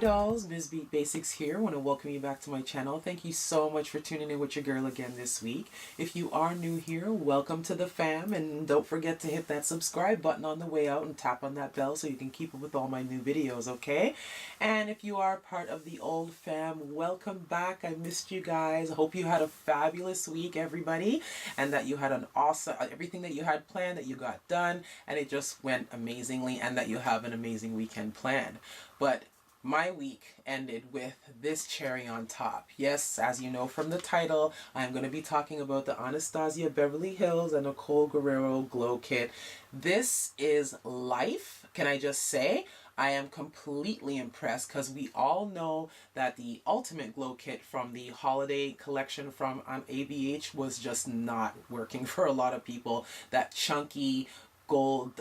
dolls, Ms. Beat Basics here. I want to welcome you back to my channel. Thank you so much for tuning in with your girl again this week. If you are new here, welcome to the fam, and don't forget to hit that subscribe button on the way out and tap on that bell so you can keep up with all my new videos, okay? And if you are part of the old fam, welcome back. I missed you guys. I hope you had a fabulous week, everybody, and that you had an awesome, everything that you had planned, that you got done, and it just went amazingly, and that you have an amazing weekend planned. But my week ended with this cherry on top. Yes, as you know from the title, I'm going to be talking about the Anastasia Beverly Hills and NICOLE Guerriero Glow Kit. This is life, can I just say? I am completely impressed because we all know that the Ultimate Glow Kit from the holiday collection from ABH was just not working for a lot of people. That chunky gold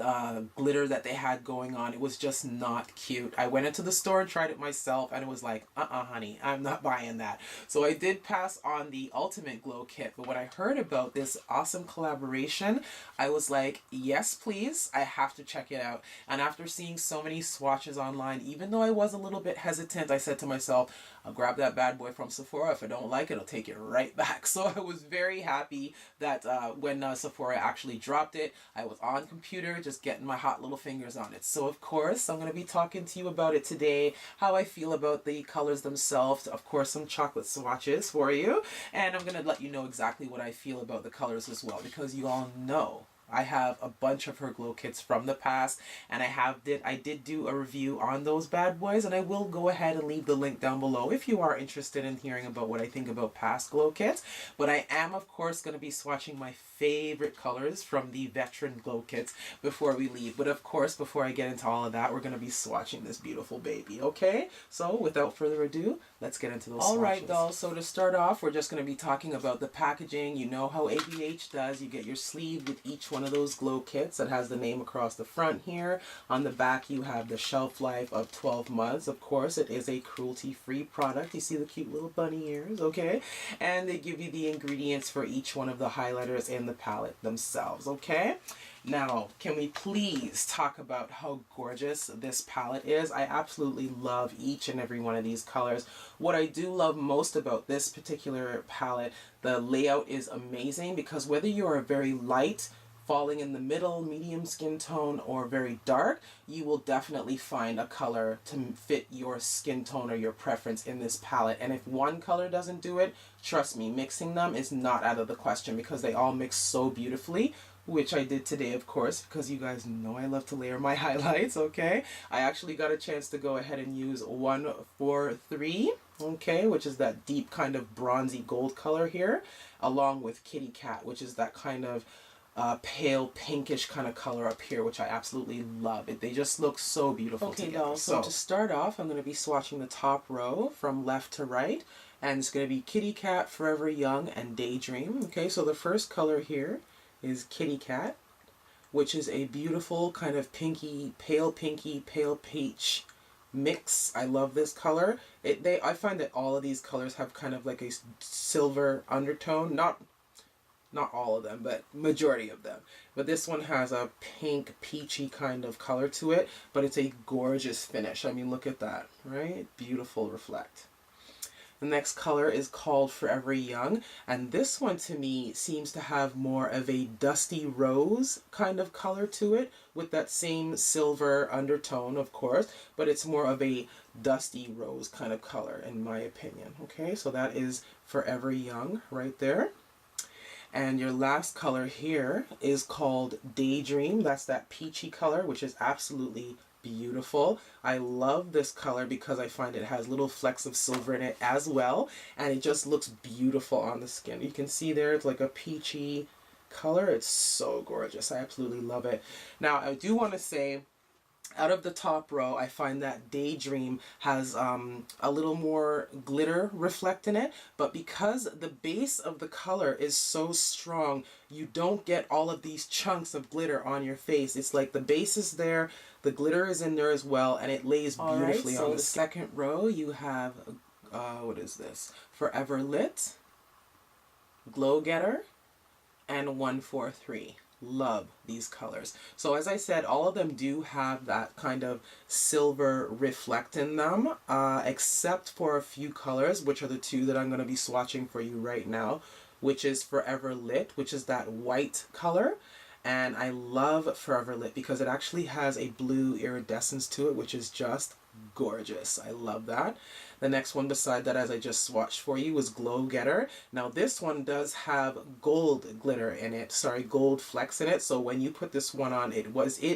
glitter that they had going on, it was just not cute. I went into the store and tried it myself and it was like, honey, I'm not buying that. So I did pass on the Ultimate Glow Kit, but when I heard about this awesome collaboration, I was like, yes please, I have to check it out. And after seeing so many swatches online, even though I was a little bit hesitant, I said to myself, I'll grab that bad boy from Sephora. If I don't like it, I'll take it right back. So I was very happy that when Sephora actually dropped it, I was on computer just getting my hot little fingers on it. So of course I'm going to be talking to you about it today, how I feel about the colors themselves, of course some chocolate swatches for you, and I'm going to let you know exactly what I feel about the colors as well, because you all know I have a bunch of her glow kits from the past, and I did do a review on those bad boys, and I will go ahead and leave the link down below if you are interested in hearing about what I think about past glow kits. But I am of course going to be swatching my favorite colors from the veteran glow kits before we leave. But of course, before I get into all of that, we're going to be swatching this beautiful baby, okay? So without further ado, let's get into those swatches. Alright dolls, so to start off, we're just going to be talking about the packaging. You know how ABH does. You get your sleeve with each one of those glow kits that has the name across the front here. On the back you have the shelf life of 12 months. Of course it is a cruelty-free product. You see the cute little bunny ears, okay? And they give you the ingredients for each one of the highlighters in the palette themselves, okay? Now, can we please talk about how gorgeous this palette is? I absolutely love each and every one of these colors. What I do love most about this particular palette, the layout is amazing, because whether you're a very light, falling in the middle, medium skin tone, or very dark, you will definitely find a color to fit your skin tone or your preference in this palette. And if one color doesn't do it, trust me, mixing them is not out of the question, because they all mix so beautifully, which I did today, of course, because you guys know I love to layer my highlights, okay? I actually got a chance to go ahead and use 143, okay, which is that deep kind of bronzy gold color here, along with Kitty Cat, which is that kind of pale pinkish kind of color up here, which I absolutely love. They just look so beautiful together. Dolls, so to start off, I'm going to be swatching the top row from left to right, and it's going to be Kitty Cat, Forever Young, and Daydream. Okay, so the first color here is Kitty Cat, which is a beautiful kind of pinky, pale peach mix. I love this color. I find that all of these colors have kind of like a silver undertone, not all of them, but majority of them. But this one has a pink, peachy kind of color to it, but it's a gorgeous finish. I mean, look at that, right? Beautiful reflect. The next color is called Forever Young, and this one to me seems to have more of a dusty rose kind of color to it, with that same silver undertone, of course, but it's more of a dusty rose kind of color in my opinion. Okay, so that is Forever Young right there. And your last color here is called Daydream. That's that peachy color, which is absolutely beautiful. I love this color because I find it has little flecks of silver in it as well, and it just looks beautiful on the skin. You can see there, it's like a peachy color. It's so gorgeous. I absolutely love it. Now, I do want to say, out of the top row, I find that Daydream has a little more glitter reflect in it, but because the base of the color is so strong, you don't get all of these chunks of glitter on your face. It's like the base is there, the glitter is in there as well, and it lays beautifully on the second row. You have, what is this? Forever Lit, Glow Getter, and 143. love these colors. So as I said, all of them do have that kind of silver reflect in them, except for a few colors, which are the two that I'm going to be swatching for you right now, which is Forever Lit, which is that white color. And I love Forever Lit because it actually has a blue iridescence to it, which is just gorgeous. I love that. The next one beside that, as I just swatched for you, was Glow Getter. Now this one does have gold glitter in it, sorry, gold flecks in it. So when you put this one on, it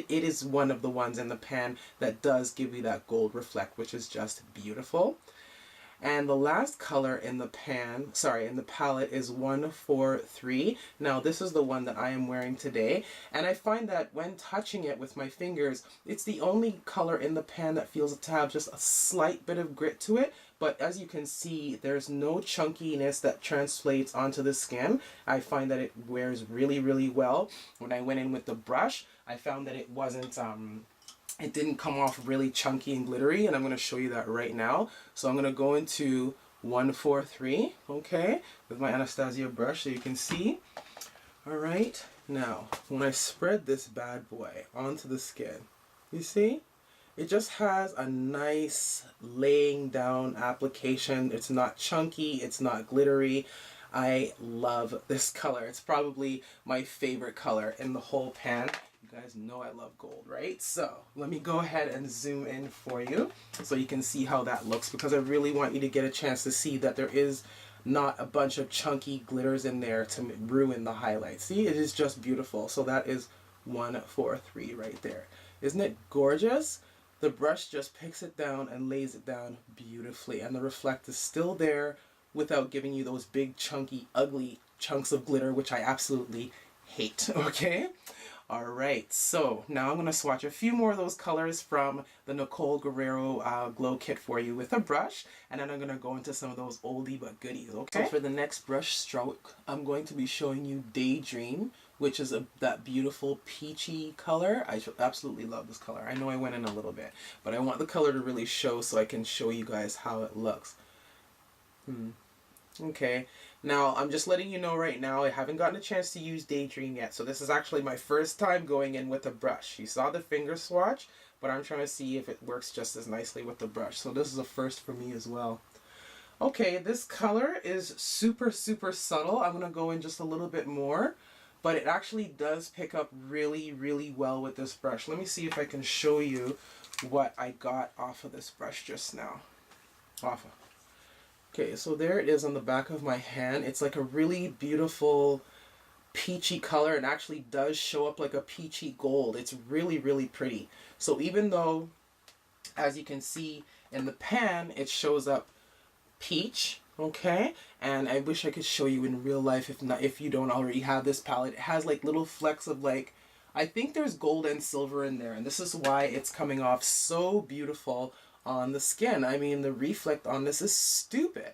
is one of the ones in the pan that does give you that gold reflect, which is just beautiful. And the last color in the in the palette is 143. Now this is the one that I am wearing today, and I find that when touching it with my fingers, it's the only color in the pan that feels to have just a slight bit of grit to it. But as you can see, there's no chunkiness that translates onto the skin. I find that it wears really, really well. When I went in with the brush, I found that it wasn't it didn't come off really chunky and glittery, and I'm going to show you that right now. So I'm going to go into 143, okay, with my Anastasia brush so you can see. All right, now when I spread this bad boy onto the skin, you see? It just has a nice laying down application. It's not chunky, it's not glittery. I love this color. It's probably my favorite color in the whole pan. You guys know I love gold, right? So let me go ahead and zoom in for you so you can see how that looks, because I really want you to get a chance to see that there is not a bunch of chunky glitters in there to ruin the highlight. See, it is just beautiful. So that is 143 right there. Isn't it gorgeous? The brush just picks it down and lays it down beautifully, and the reflect is still there without giving you those big chunky ugly chunks of glitter, which I absolutely hate. Okay, all right, so now I'm going to swatch a few more of those colors from the NICOLE Guerriero glow kit for you with a brush, and then I'm going to go into some of those oldie but goodies. Okay, so for the next brush stroke, I'm going to be showing you Daydream, which is that beautiful peachy color. I absolutely love this color. I know I went in a little bit, but I want the color to really show so I can show you guys how it looks. Okay, now I'm just letting you know right now I haven't gotten a chance to use Daydream yet, so this is actually my first time going in with a brush. You saw the finger swatch, but I'm trying to see if it works just as nicely with the brush, so this is a first for me as well. Okay, this color is super, super subtle. I'm going to go in just a little bit more, but it actually does pick up really, really well with this brush. Let me see if I can show you what I got off of this brush just now. Okay, so there it is on the back of my hand. It's like a really beautiful peachy color. It actually does show up like a peachy gold. It's really, really pretty. So even though, as you can see in the pan, it shows up peach, okay? And I wish I could show you in real life if you don't already have this palette. It has like little flecks of like, I think there's gold and silver in there, and this is why it's coming off so beautiful on the skin. I mean, the reflect on this is stupid.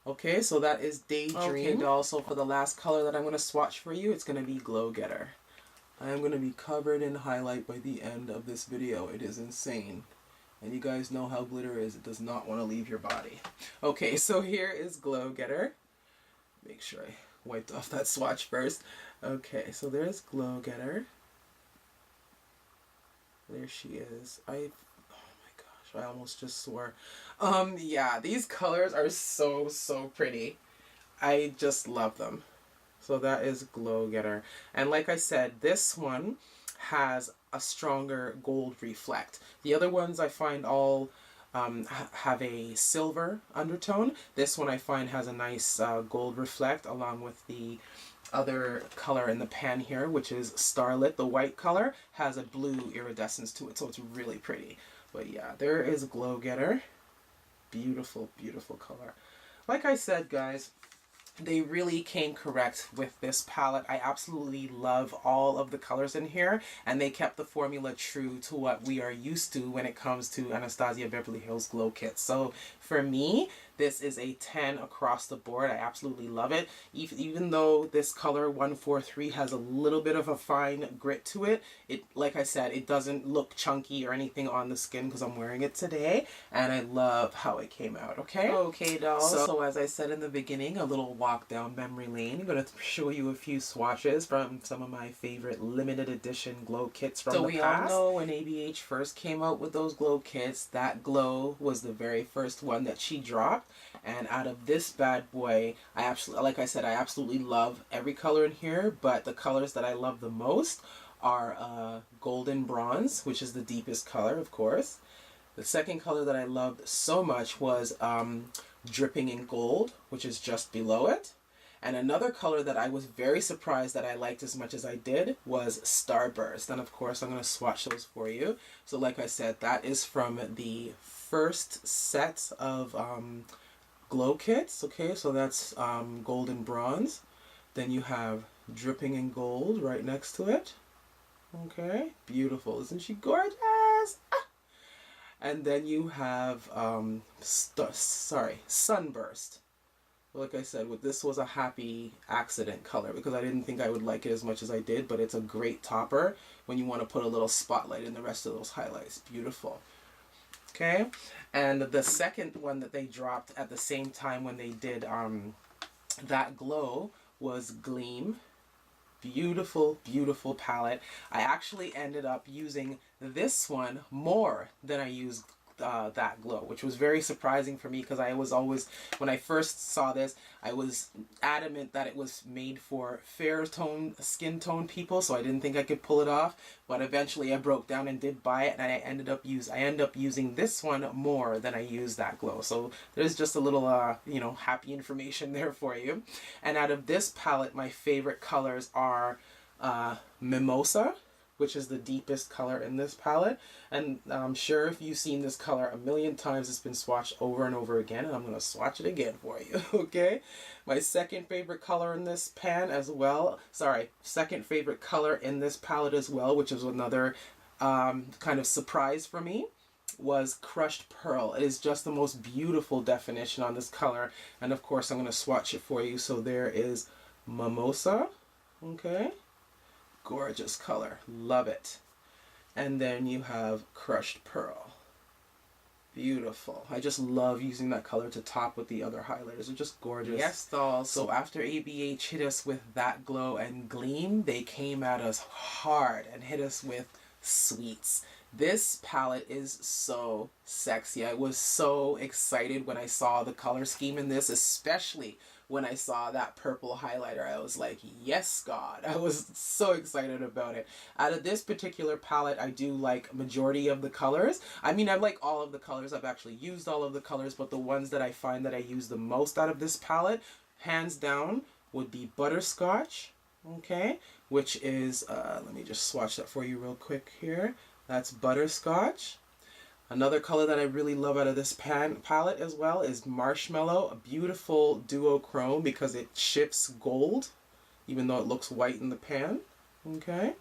Okay, so that is Daydream. Okay, also for the last color that I'm going to swatch for you, it's going to be Glow Getter. I am going to be covered in highlight by the end of this video. It is insane. And you guys know how glitter is. It does not want to leave your body. Okay, so here is Glow Getter. Make sure I wiped off that swatch first. Okay, so there's Glow Getter. There she is. I almost just swore. Yeah, these colors are so, so pretty. I just love them. So that is Glow Getter. And like I said, this one has a stronger gold reflect. The other ones I find all have a silver undertone. This one I find has a nice gold reflect, along with the other color in the pan here, which is Starlit. The white color has a blue iridescence to it, so it's really pretty. But yeah, there is Glow Getter. Beautiful, beautiful color. Like I said, guys, they really came correct with this palette. I absolutely love all of the colors in here, and they kept the formula true to what we are used to when it comes to Anastasia Beverly Hills Glow Kits. So for me, This is a 10 across the board. I absolutely love it. Even though this color 143 has a little bit of a fine grit to it, like I said, it doesn't look chunky or anything on the skin because I'm wearing it today, and I love how it came out. Okay, dolls. So as I said in the beginning, a little walk down memory lane. I'm going to show you a few swatches from some of my favorite limited edition glow kits from the past. So we all know when ABH first came out with those glow kits, that glow was the very first one that she dropped. And out of this bad boy, like I said, I absolutely love every color in here, but the colors that I love the most are golden bronze, which is the deepest color, of course. The second color that I loved so much was dripping in gold, which is just below it. And another color that I was very surprised that I liked as much as I did was Starburst. And of course, I'm going to swatch those for you. So like I said, that is from the first set of glow kits. Okay, so that's gold and bronze. Then you have dripping in gold right next to it. Okay, beautiful. Isn't she gorgeous? Ah! And then you have Sunburst. Like I said, this was a happy accident color because I didn't think I would like it as much as I did, but it's a great topper when you want to put a little spotlight in the rest of those highlights. Beautiful. Okay, and the second one that they dropped at the same time when they did that glow was Gleam. Beautiful, beautiful palette. I actually ended up using this one more than I used that glow, which was very surprising for me because I was always, when I first saw this, I was adamant that it was made for fair tone skin tone people, so I didn't think I could pull it off. But eventually I broke down and did buy it, and I ended up using this one more than I used that glow. So there's just a little you know, happy information there for you. And out of this palette, my favorite colors are Mimosa, which is the deepest color in this palette. And I'm sure if you've seen this color a million times, it's been swatched over and over again, and I'm going to swatch it again for you, okay? My second favorite color in this second favorite color in this palette as well, which is another kind of surprise for me, was Crushed Pearl. It is just the most beautiful definition on this color, and of course I'm going to swatch it for you. So there is Mimosa, okay? Gorgeous color, love it. And then you have Crushed Pearl. Beautiful. I just love using that color to top with the other highlighters. They're just gorgeous. Yes, dolls. So after ABH hit us with that glow and gleam, they came at us hard and hit us with sweets. This palette is so sexy. I was so excited when I saw the color scheme in this, especially when I saw that purple highlighter. I was like, yes, God. I was so excited about it. Out of this particular palette, I do like majority of the colors. I mean, I like all of the colors. I've actually used all of the colors, but the ones that I find that I use the most out of this palette, hands down, would be Butterscotch, okay? Which is, let me just swatch that for you real quick here. That's Butterscotch. Another color that I really love out of this palette as well is Marshmallow, a beautiful duochrome because it shifts gold, even though it looks white in the pan, okay?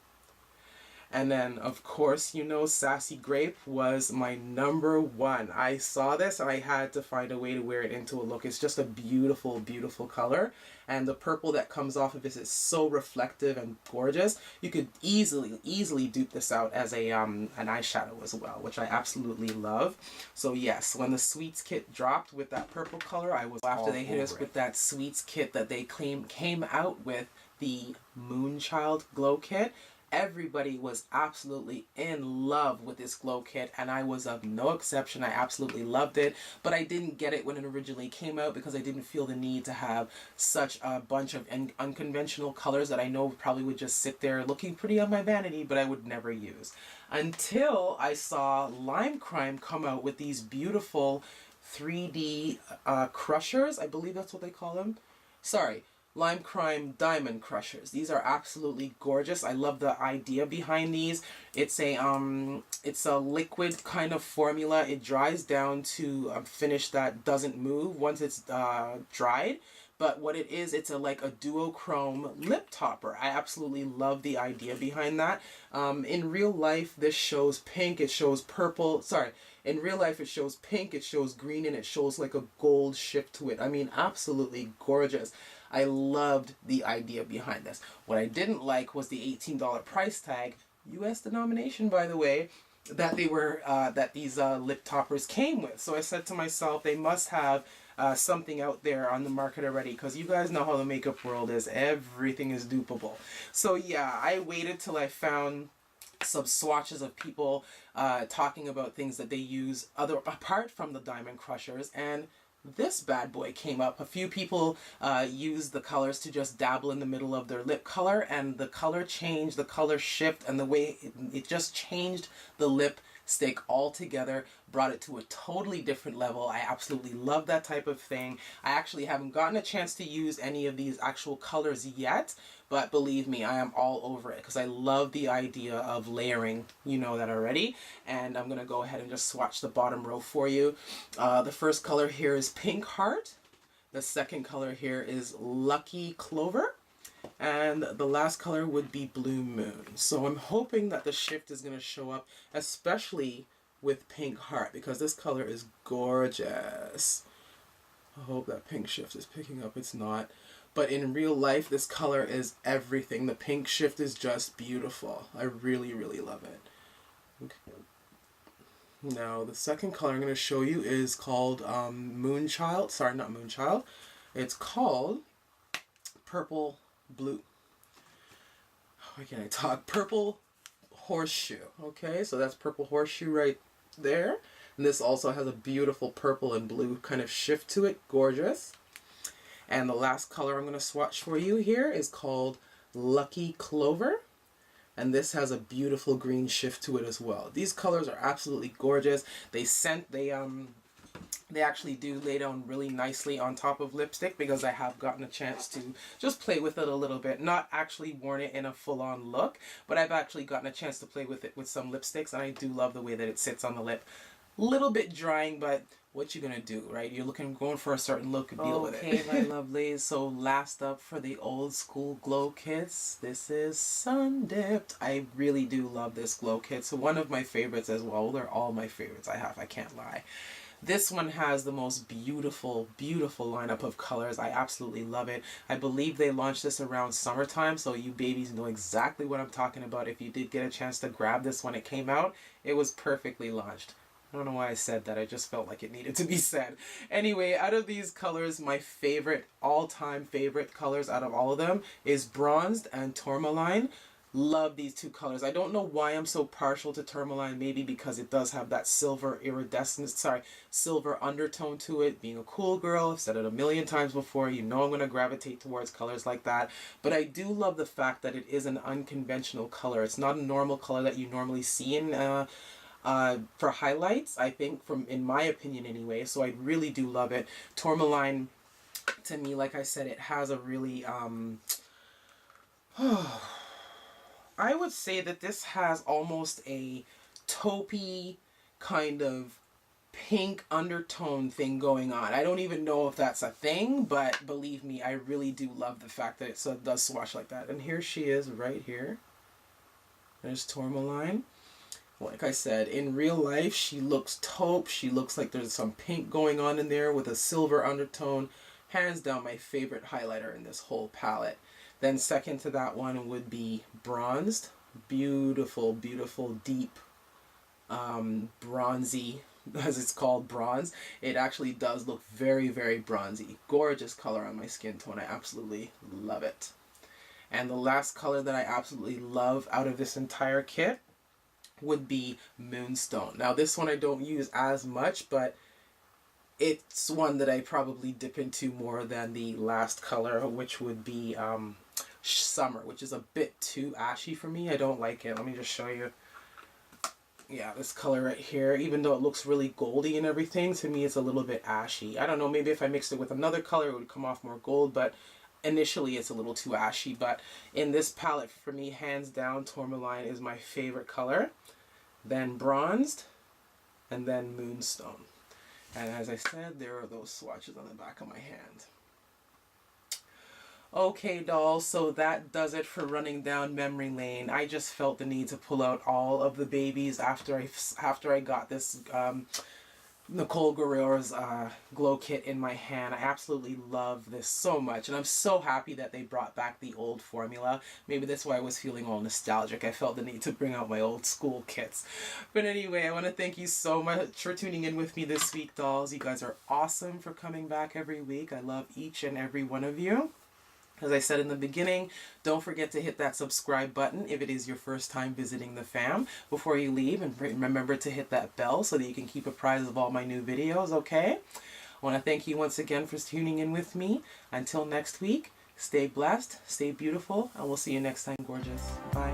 And then, of course, you know, Sassy Grape was my #1. I saw this and I had to find a way to wear it into a look. It's just a beautiful, beautiful color. And the purple that comes off of this is so reflective and gorgeous. You could easily dupe this out as a an eyeshadow as well, which I absolutely love. So yes, when the Sweets kit dropped with that purple color, I was after they hit us with that Sweets kit that they came out with, the Moonchild Glow Kit. Everybody was absolutely in love with this glow kit, and I was of no exception. I absolutely loved it, but I didn't get it when it originally came out because I didn't feel the need to have such a bunch of unconventional colors that I know probably would just sit there looking pretty on my vanity, but I would never use. Until I saw Lime Crime come out with these beautiful 3D crushers. I believe that's what they call them. Sorry. Lime Crime Diamond Crushers. These are absolutely gorgeous. I love the idea behind these. It's a liquid kind of formula. It dries down to a finish that doesn't move once it's dried, but what it is, it's like a duochrome lip topper. I absolutely love the idea behind that. In real life, this shows pink, it shows purple, sorry, in real life it shows pink, it shows green, and it shows like a gold shift to it. I mean, absolutely gorgeous. I loved the idea behind this. What I didn't like was the $18 price tag, US denomination by the way, that they were that these lip toppers came with. So I said to myself, they must have something out there on the market already, because you guys know how the makeup world is. Everything is dupable. So yeah, I waited till I found some swatches of people talking about things that they use apart from the diamond crushers, and this bad boy came up. A few people use the colors to just dabble in the middle of their lip color, and the color change, the color shift, and the way it just changed the lipstick altogether, brought it to a totally different level. I absolutely love that type of thing. I actually haven't gotten a chance to use any of these actual colors yet, but believe me, I am all over it because I love the idea of layering. You know that already. And I'm going to go ahead and just swatch the bottom row for you. The first color here is Pink Heart. The second color here is Lucky Clover. And the last color would be Blue Moon. So I'm hoping that the shift is going to show up, especially with Pink Heart, because this color is gorgeous. I hope that pink shift is picking up. It's not. But in real life, this color is everything. The pink shift is just beautiful. I really, really love it. Okay. Now, the second color I'm going to show you is called Moonchild. Sorry, not Moonchild. It's called Purple Blue. Why can't I talk? Purple Horseshoe. Okay, so that's Purple Horseshoe right there. And this also has a beautiful purple and blue kind of shift to it. Gorgeous. And the last color I'm going to swatch for you here is called Lucky Clover. And this has a beautiful green shift to it as well. These colors are absolutely gorgeous. They actually do lay down really nicely on top of lipstick, because I have gotten a chance to just play with it a little bit. Not actually worn it in a full-on look, but I've actually gotten a chance to play with it with some lipsticks, and I do love the way that it sits on the lip. Little bit drying, but what you gonna do, right? You're going for a certain look, deal with it. Okay, my lovelies. So last up for the old school glow kits, this is Sun Dipped. I really do love this glow kit. So one of my favorites as well. They're all my favorites I can't lie. This one has the most beautiful, beautiful lineup of colors. I absolutely love it. I believe they launched this around summertime, so you babies know exactly what I'm talking about. If you did get a chance to grab this when it came out, it was perfectly launched. I don't know why I said that. I just felt like it needed to be said. Anyway, out of these colors, my favorite, all-time favorite colors out of all of them is Bronzed and Tourmaline. Love these two colors. I don't know why I'm so partial to Tourmaline. Maybe because it does have that silver silver undertone to it. Being a cool girl, I've said it a million times before, you know I'm going to gravitate towards colors like that. But I do love the fact that it is an unconventional color. It's not a normal color that you normally see in for highlights, I think, in my opinion anyway. So I really do love it. Tourmaline, to me, like I said, it has a really I would say that this has almost a taupey kind of pink undertone thing going on. I don't even know if that's a thing, but believe me, I really do love the fact that it does swatch like that. And here she is right here. There's Tourmaline. Like I said, in real life, she looks taupe. She looks like there's some pink going on in there with a silver undertone. Hands down, my favorite highlighter in this whole palette. Then second to that one would be Bronzed. Beautiful, beautiful, deep, bronzy, as it's called, bronze. It actually does look very, very bronzy. Gorgeous color on my skin tone. I absolutely love it. And the last color that I absolutely love out of this entire kit would be Moonstone. Now this one I don't use as much, but it's one that I probably dip into more than the last color, which would be Summer, which is a bit too ashy for me. I don't like it. Let me just show you. Yeah, this color right here, even though it looks really goldy and everything, to me it's a little bit ashy. I don't know, maybe if I mixed it with another color it would come off more gold, but initially it's a little too ashy. But in this palette, for me, hands down, Tourmaline is my favorite color. Then Bronzed, and then Moonstone. And as I said, there are those swatches on the back of my hand. Okay, dolls, so that does it for running down memory lane. I just felt the need to pull out all of the babies after I got this NICOLE Guerriero's glow kit in my hand. I absolutely love this so much, and I'm so happy that they brought back the old formula. Maybe that's why I was feeling all nostalgic. I felt the need to bring out my old school kits. But anyway, I want to thank you so much for tuning in with me this week, dolls. You guys are awesome for coming back every week. I love each and every one of you. As I said in the beginning, don't forget to hit that subscribe button if it is your first time visiting the fam before you leave, and remember to hit that bell so that you can keep apprised of all my new videos, okay? I want to thank you once again for tuning in with me. Until next week, stay blessed, stay beautiful, and we'll see you next time, gorgeous. Bye.